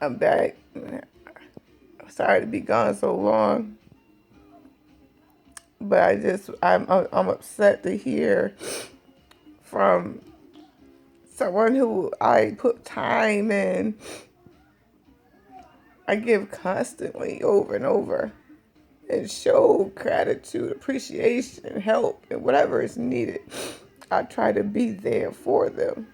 I'm back. I'm sorry to be gone so long, but I'm upset to hear from someone who I put time in, I give constantly over and over, and show gratitude, appreciation, help, and whatever is needed. I try to be there for them.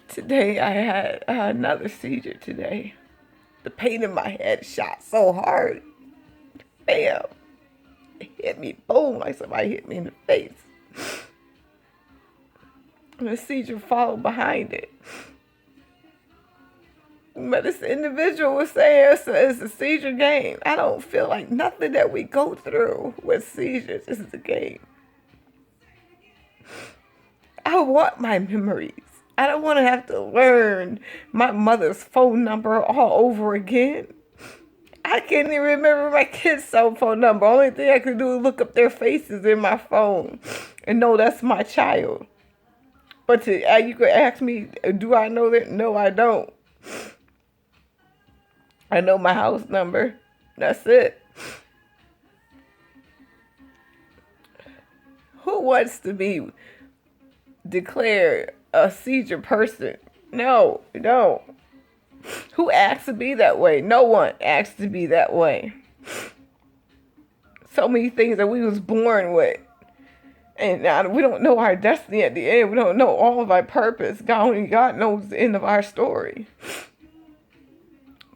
Today I had another seizure today. The pain in my head shot so hard. Bam! It hit me, boom, like somebody hit me in the face. And the seizure followed behind it. But this individual was saying it's a seizure game. I don't feel like nothing that we go through with seizures is a game. I want my memories. I don't want to have to learn my mother's phone number all over again. I can't even remember my kid's cell phone number. Only thing I can do is look up their faces in my phone and know that's my child. But you could ask me, do I know that? No, I don't. I know my house number. That's it. Who wants to be declared a seizure person? No, no. Who asked to be that way? No one asked to be that way. So many things that we was born with. And now we don't know our destiny at the end. We don't know all of our purpose. Only God knows the end of our story.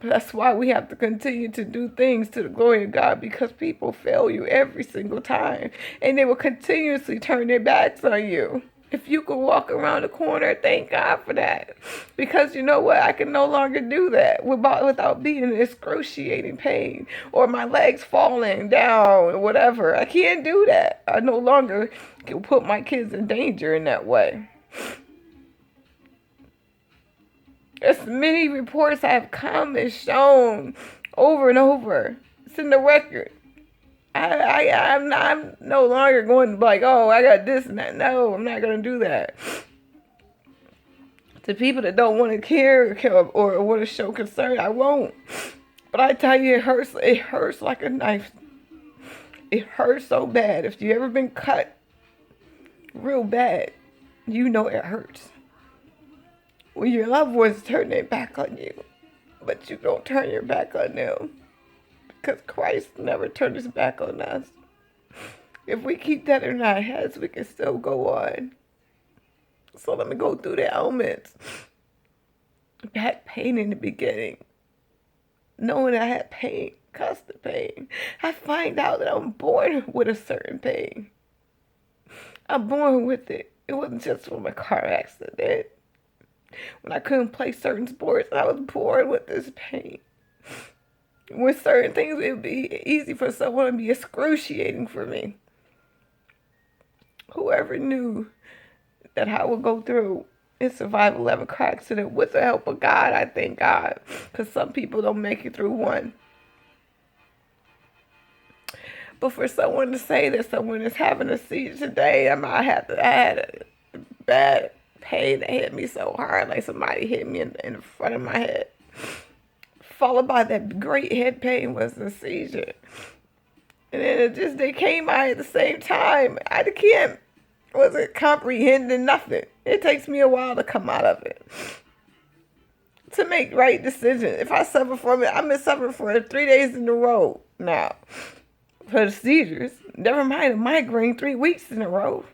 But that's why we have to continue to do things to the glory of God, because people fail you every single time. And they will continuously turn their backs on you. If you could walk around the corner, thank God for that. Because you know what? I can no longer do that without being in excruciating pain or my legs falling down or whatever. I can't do that. I no longer can put my kids in danger in that way. As many reports have come and shown over and over. It's in the record. I'm no longer going to be like, oh, I got this and that. No, I'm not going to do that. To people that don't want to care or want to show concern, I won't. But I tell you, it hurts. It hurts like a knife. It hurts so bad. If you ever been cut real bad, you know it hurts. When your loved ones turn their back on you, but you don't turn your back on them, because Christ never turned his back on us. If we keep that in our heads, we can still go on. So let me go through the elements. Back pain in the beginning. Knowing I had pain, constant pain. I find out that I'm born with a certain pain. I'm born with it. It wasn't just from a car accident. When I couldn't play certain sports, I was born with this pain. With certain things, it would be easy for someone to be excruciating for me. Whoever knew that I would go through and survive 11 car accident with the help of God, I thank God. Because some people don't make it through one. But for someone to say that someone is having a seizure today, I had a bad pain that hit me so hard, like somebody hit me in the front of my head. Followed by that great head pain was the seizure. And then they came out at the same time. I wasn't comprehending nothing. It takes me a while to come out of it. To make right decisions. If I suffer from it, I've been suffering for 3 days in a row now. For the seizures. Never mind a migraine 3 weeks in a row.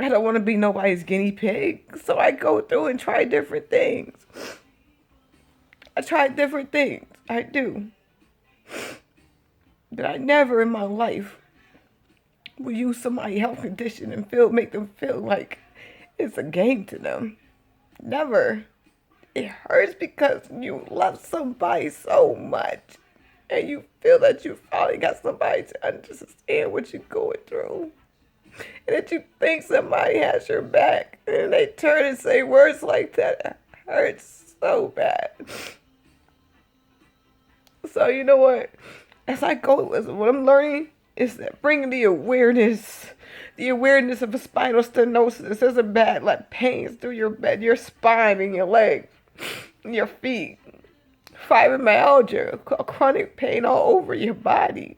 I don't want to be nobody's guinea pig. So I go through and try different things. I tried different things. I do. But I never in my life will use somebody's health condition and make them feel like it's a game to them. Never. It hurts because you love somebody so much. And you feel that you finally got somebody to understand what you're going through. And that you think somebody has your back. And they turn and say words like that. It hurts so bad. So you know what? As I go, what I'm learning It's bringing the awareness of a spinal stenosis. There's a bad like pains through your spine and your leg, and your feet, fibromyalgia, chronic pain all over your body,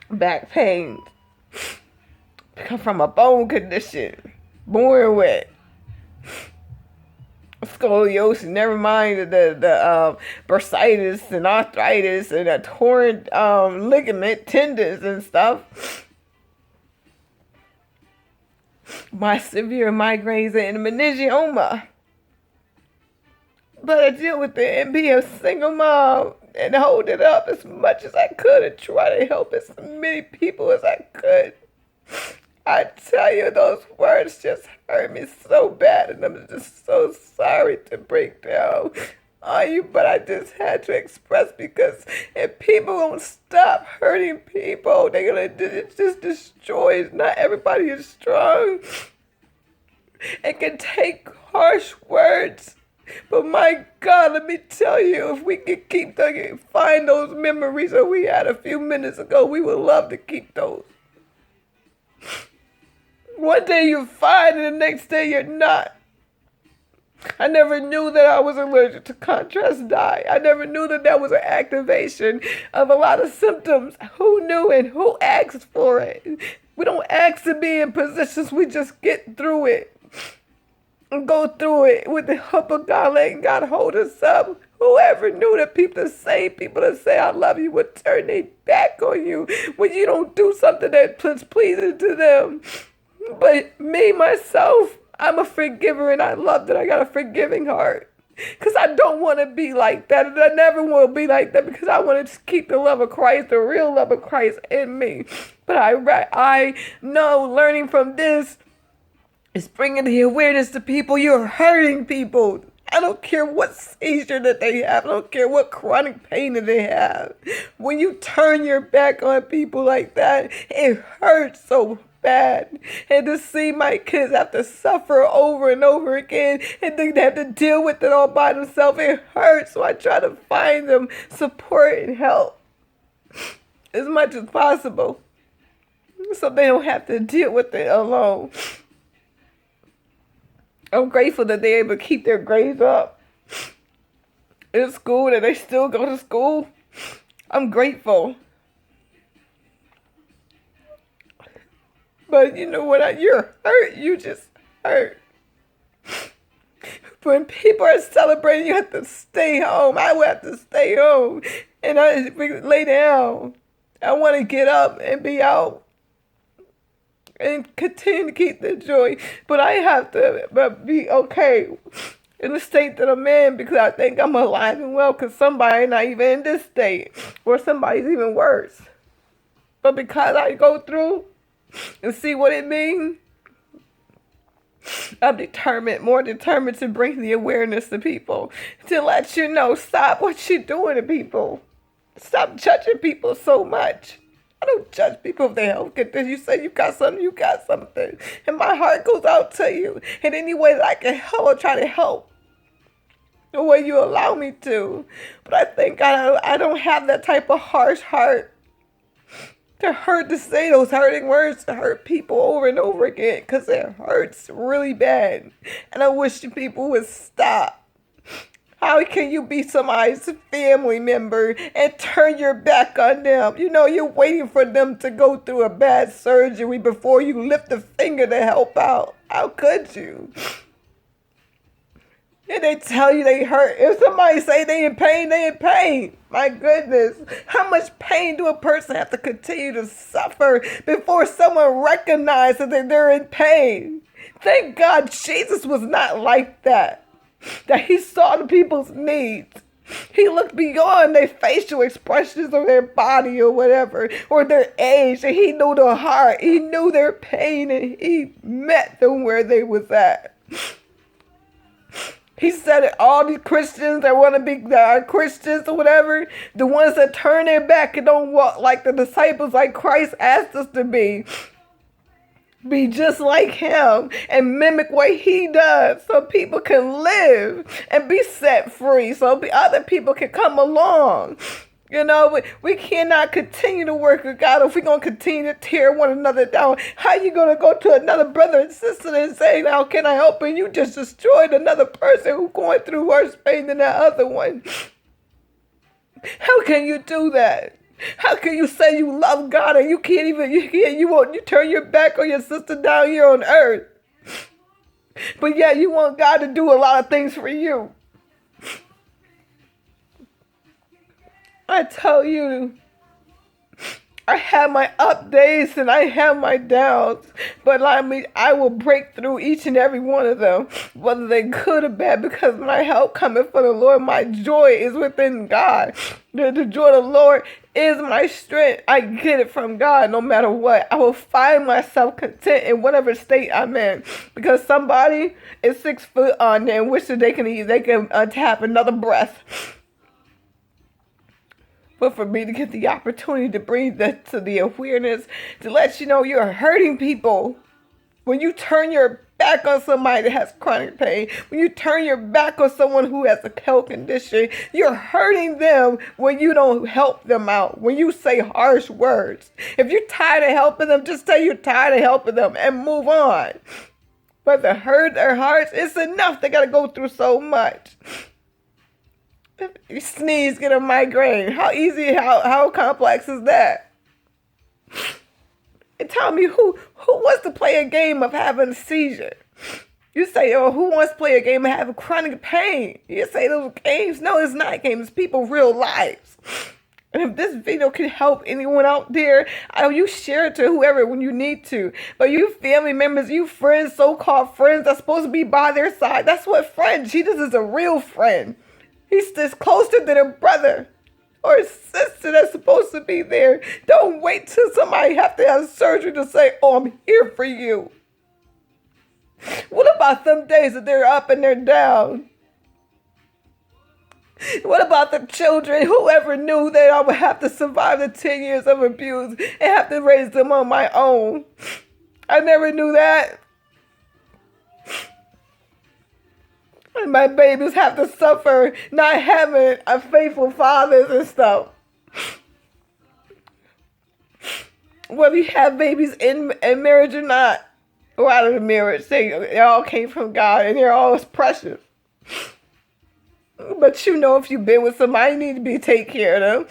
back pain, come from a bone condition, born with. Scoliosis, never mind the bursitis and arthritis and a torn ligament, tendons and stuff. My severe migraines and meningioma. But I deal with it and be a single mom and hold it up as much as I could and try to help as many people as I could. I tell you, those words just hurt me so bad, and I'm just so sorry to break down on you, but I just had to express, because if people don't stop hurting people, it just destroys. Not everybody is strong. It can take harsh words, but my God, let me tell you, if we could find those memories that we had a few minutes ago, we would love to keep those. One day you're fine and the next day you're not. I never knew that I was allergic to contrast dye. I never knew that was an activation of a lot of symptoms. Who knew and who asked for it? We don't ask to be in positions, we just get through it. And go through it with the help of God, letting God hold us up. Whoever knew that the same people that say I love you would turn their back on you when you don't do something that pleases to them. But me, myself, I'm a forgiver, and I love that I got a forgiving heart. Because I don't want to be like that, and I never want to be like that, because I want to just keep the love of Christ, the real love of Christ in me. But I know learning from this is bringing the awareness to people. You're hurting people. I don't care what seizure that they have. I don't care what chronic pain that they have. When you turn your back on people like that, it hurts so bad. And to see my kids have to suffer over and over again, and then they have to deal with it all by themselves, it hurts. So I try to find them support and help as much as possible, so they don't have to deal with it alone. I'm grateful that they're able to keep their grades up in school, that they still go to school. I'm grateful. But you know what? You're hurt. You just hurt. When people are celebrating, you have to stay home. I would have to stay home. And I lay down. I want to get up and be out and continue to keep the joy. But I have to be okay in the state that I'm in, because I think I'm alive and well, because somebody's not even in this state, or somebody's even worse. But because I go through and see what it means, I'm more determined to bring the awareness to people, to let you know, stop what you're doing to people. Stop judging people so much. I don't judge people if they don't get this. You say you got something, you got something. And my heart goes out to you. In any way that I can help, I'll try to help the way you allow me to. But I think I don't have that type of harsh heart to say those hurting words, to hurt people over and over again, because it hurts really bad. And I wish people would stop. How can you be somebody's family member and turn your back on them? You know, you're waiting for them to go through a bad surgery before you lift a finger to help out. How could you? And they tell you they hurt. If somebody say they in pain, they in pain. My goodness. How much pain do a person have to continue to suffer before someone recognizes that they're in pain? Thank God Jesus was not like that. That he saw the people's needs. He looked beyond their facial expressions or their body or whatever, or their age, and he knew their heart. He knew their pain, and he met them where they was at. He said that all these Christians that want to be Christians or whatever, the ones that turn their back and don't walk like the disciples, like Christ asked us to be just like him and mimic what he does, so people can live and be set free, so other people can come along You know, we cannot continue to work with God if we're going to continue to tear one another down. How you going to go to another brother and sister and say, now, can I help? And you just destroyed another person who's going through worse pain than that other one. How can you do that? How can you say you love God and you can't even, you turn your back on your sister down here on earth? But yeah, you want God to do a lot of things for you. I tell you, I have my up days and I have my downs, but I will break through each and every one of them, whether they good or bad, because my help cometh from the Lord. My joy is within God. The joy of the Lord is my strength. I get it from God no matter what. I will find myself content in whatever state I'm in, because somebody is 6 foot under and wishes they can tap another breath. But for me to get the opportunity to bring that to the awareness, to let you know you're hurting people. When you turn your back on somebody that has chronic pain, when you turn your back on someone who has a health condition, you're hurting them when you don't help them out, when you say harsh words. If you're tired of helping them, just say you're tired of helping them and move on. But to hurt their hearts, it's enough. They got to go through so much. If you sneeze, get a migraine. How easy, how complex is that? And tell me, who wants to play a game of having a seizure? You say, oh, who wants to play a game of having chronic pain? You say those games. No, it's not games. It's people's real lives. And if this video can help anyone out there, you share it to whoever when you need to. But you family members, you friends, so-called friends, are supposed to be by their side. That's what friend. Jesus is a real friend. He's just closer than a brother or a sister that's supposed to be there. Don't wait till somebody have to have surgery to say, oh, I'm here for you. What about them days that they're up and they're down? What about the children? Whoever knew that I would have to survive the 10 years of abuse and have to raise them on my own? I never knew that. And my babies have to suffer not having a faithful fathers and stuff. Whether you have babies in marriage or not, or out of the marriage, they all came from God and they're all precious. But you know, if you've been with somebody, you need to take care of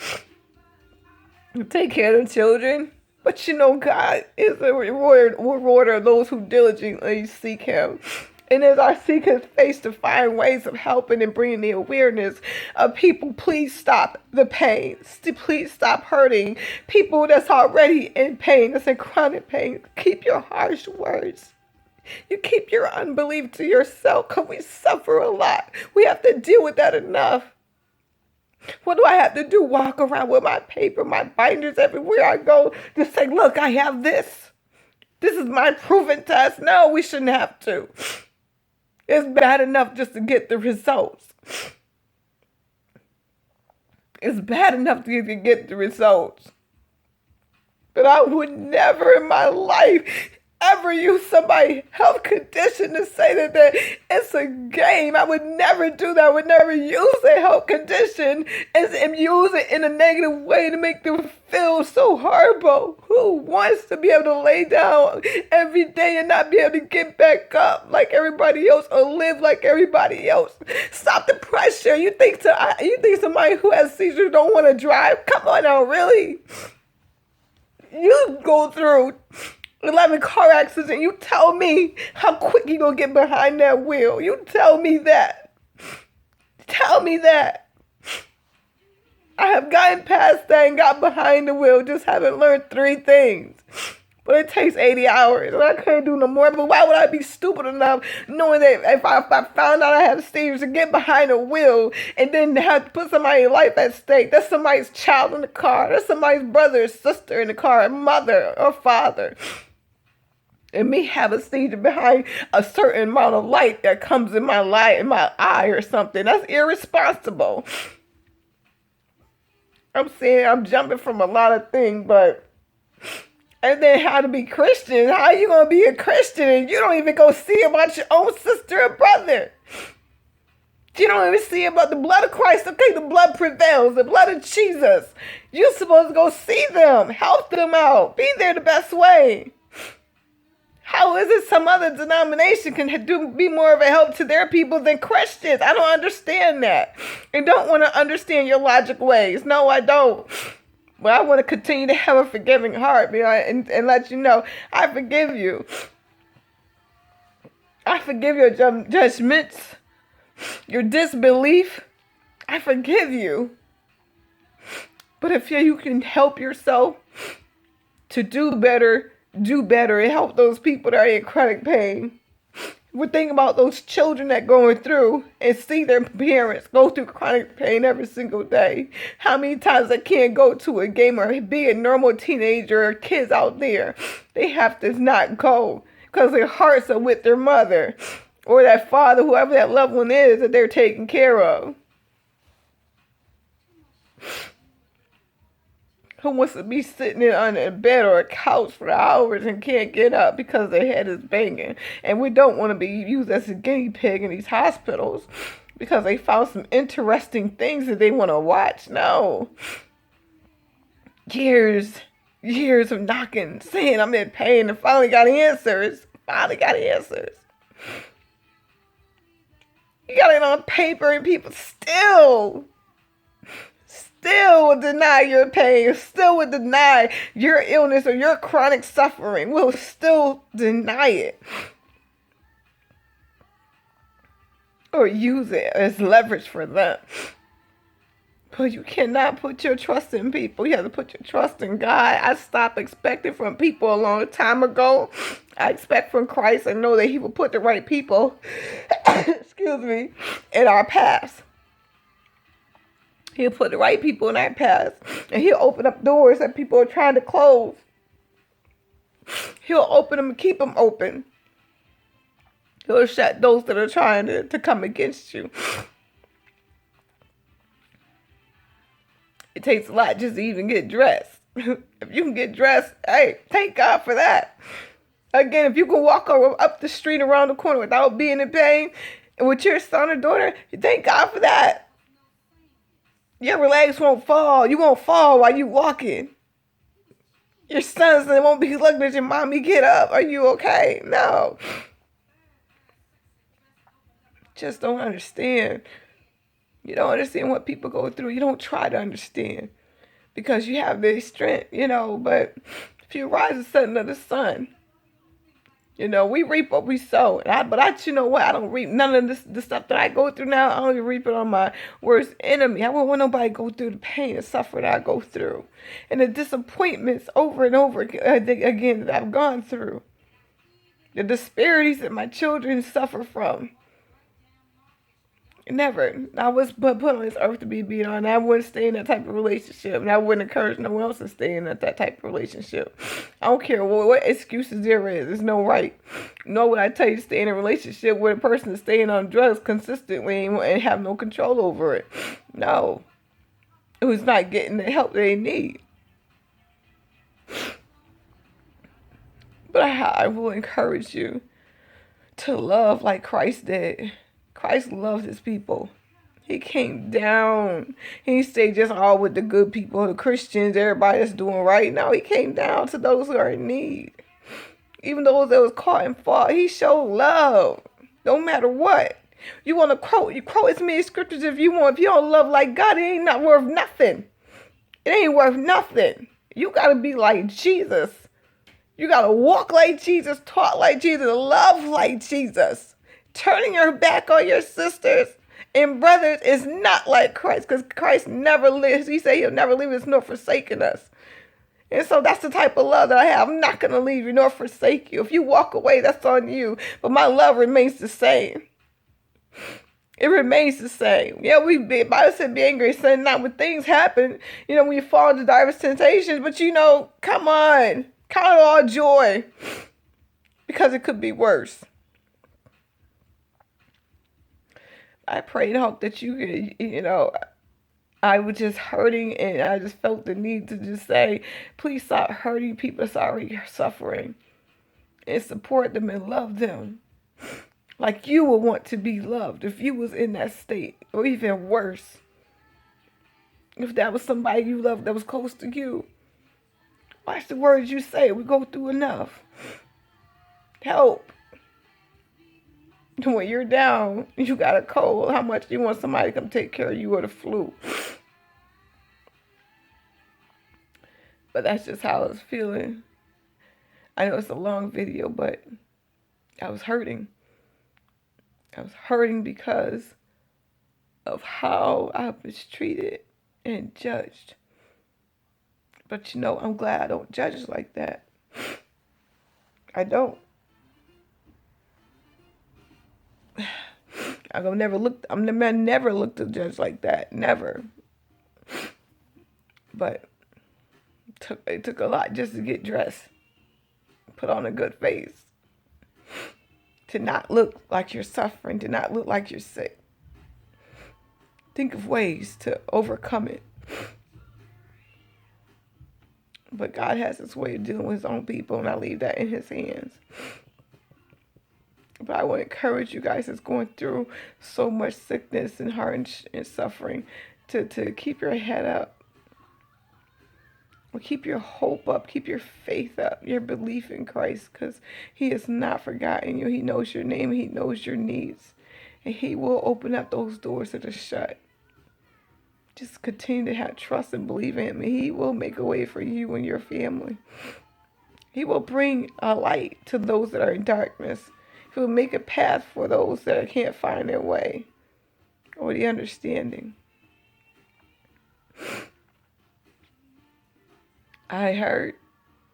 them. Take care of the children. But you know, God is a rewarder of those who diligently seek Him. And as I seek His face to find ways of helping and bringing the awareness of people, please stop the pain. Please stop hurting people that's already in pain, that's in chronic pain. Keep your harsh words. You keep your unbelief to yourself, because we suffer a lot. We have to deal with that enough. What do I have to do? Walk around with my paper, my binders everywhere I go to say, look, I have this. This is my proven test. No, we shouldn't have to. It's bad enough just to get the results. It's bad enough to get the results. But I would never in my life ever use somebody's health condition to say that it's a game. I would never do that. I would never use a health condition and use it in a negative way to make them feel so horrible. Who wants to be able to lay down every day and not be able to get back up like everybody else or live like everybody else? Stop the pressure. You think somebody who has seizures don't want to drive? Come on now, really? You go through 11 car accidents, you tell me how quick you gonna get behind that wheel. You tell me that. Tell me that. I have gotten past that and got behind the wheel, just haven't learned 3 things. But it takes 80 hours, and I can't do no more. But why would I be stupid enough knowing that if I found out I have seizures to get behind a wheel and then have to put somebody's life at stake? That's somebody's child in the car. That's somebody's brother or sister in the car, mother or father. And me have a seizure behind a certain amount of light that comes in my eye or something. That's irresponsible. I'm saying I'm jumping from a lot of things, but... And then how to be Christian. How you going to be a Christian and you don't even go see about your own sister or brother? You don't even see about the blood of Christ. Okay, the blood prevails. The blood of Jesus. You're supposed to go see them. Help them out. Be there the best way. How is it some other denomination can be more of a help to their people than Christians? I don't understand that. And don't want to understand your logic ways. No, I don't. But I want to continue to have a forgiving heart, and let you know, I forgive you. I forgive your judgments, your disbelief. I forgive you. But if you can help yourself to do better and help those people that are in chronic pain. We're thinking about those children that going through and see their parents go through chronic pain every single day. How many times they can't go to a game or be a normal teenager or kids out there. They have to not go because their hearts are with their mother or that father, whoever that loved one is that they're taking care of. Who wants to be sitting on a bed or a couch for hours and can't get up because their head is banging. And we don't want to be used as a guinea pig in these hospitals because they found some interesting things that they want to watch. No. Years of knocking, saying I'm in pain, and finally got answers. You got it on paper and people still would deny your pain, still would deny your illness or your chronic suffering, will still deny it. Or use it as leverage for them. But you cannot put your trust in people. You have to put your trust in God. I stopped expecting from people a long time ago. I expect from Christ and know that He will put the right people, in our paths. He'll put the right people in our paths. And He'll open up doors that people are trying to close. He'll open them and keep them open. He'll shut those that are trying to come against you. It takes a lot just to even get dressed. If you can get dressed, hey, thank God for that. Again, if you can walk up the street around the corner without being in pain, and with your son or daughter, thank God for that. Your legs won't fall. You won't fall while you walking. Your sons won't be looking at your mommy get up. Are you okay? No. Just don't understand. You don't understand what people go through. You don't try to understand because you have their strength, but if you rise the setting of the sun, we reap what we sow. But I don't reap none of the stuff that I go through now. I don't even reap it on my worst enemy. I won't want nobody to go through the pain and suffering that I go through. And the disappointments over and over again that I've gone through. The disparities that my children suffer from. Never. I was put on this earth to be beat on. I wouldn't stay in that type of relationship. And I wouldn't encourage no one else to stay in that type of relationship. I don't care what excuses there is. There's no right. Nor would I tell you to stay in a relationship with a person that's staying on drugs consistently and have no control over it. No. Who's not getting the help they need. But I will encourage you to love like Christ did. Christ loved His people. He came down. He stayed just all with the good people, the Christians, everybody that's doing right. No, He came down to those who are in need. Even those that was caught in fault. He showed love. No matter what. You want to quote as many scriptures if you want. If you don't love like God, it ain't not worth nothing. It ain't worth nothing. You got to be like Jesus. You got to walk like Jesus, talk like Jesus, love like Jesus. Turning your back on your sisters and brothers is not like Christ, because Christ never lives. He said He'll never leave us nor forsaken us. And so that's the type of love that I have. I'm not going to leave you nor forsake you. If you walk away, that's on you. But my love remains the same. It remains the same. Yeah, Bible said be angry, sin not when things happen. When you fall into diverse temptations. But come on. Count it all joy. Because it could be worse. I pray and hope that you could, I was just hurting and I just felt the need to just say, please stop hurting people that's already suffering and support them and love them. Like you would want to be loved if you was in that state, or even worse, if that was somebody you loved that was close to you. Watch the words you say. We go through enough. Help. When you're down, you got a cold. How much do you want somebody to come take care of you, or the flu? But that's just how I was feeling. I know it's a long video, but I was hurting. I was hurting because of how I was treated and judged. But you know, I'm glad I don't judge like that. I don't. I'm never looked at judge like that. Never. But it took a lot just to get dressed, put on a good face, to not look like you're suffering, to not look like you're sick. Think of ways to overcome it. But God has his way of dealing with his own people, and I leave that in his hands. But I want to encourage you guys that's going through so much sickness and heart and suffering to keep your head up. Or keep your hope up. Keep your faith up. Your belief in Christ. Because he has not forgotten you. He knows your name. He knows your needs. And he will open up those doors that are shut. Just continue to have trust and believe in him. And he will make a way for you and your family. He will bring a light to those that are in darkness. He will make a path for those that can't find their way or the understanding. I hurt,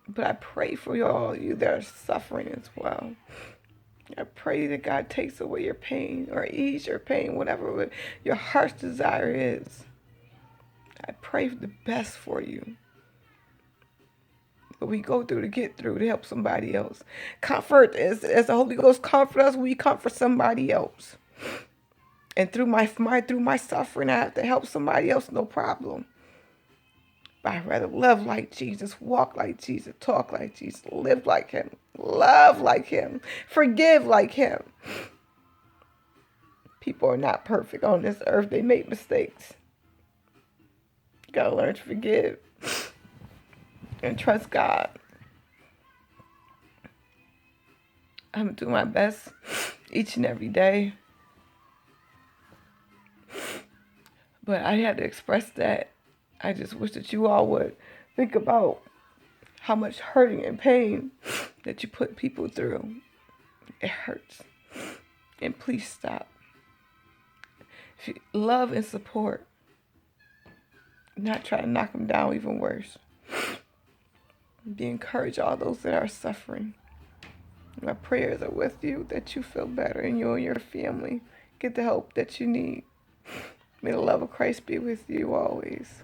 but I pray for all you that are suffering as well. I pray that God takes away your pain or ease your pain, whatever your heart's desire is. I pray for the best for you. What we go through to get through to help somebody else. Comfort, as the Holy Ghost comfort us, we comfort somebody else. And through my suffering, I have to help somebody else, no problem. But I'd rather love like Jesus, walk like Jesus, talk like Jesus, live like him, love like him, forgive like him. People are not perfect on this earth. They make mistakes. You gotta learn to forgive and trust God. I'm doing my best each and every day. But I had to express that. I just wish that you all would think about how much hurting and pain that you put people through. It hurts. And please stop. Love and support. Not try to knock them down even worse. Be encouraged, all those that are suffering. My prayers are with you, that you feel better and you and your family get the help that you need. May the love of Christ be with you always.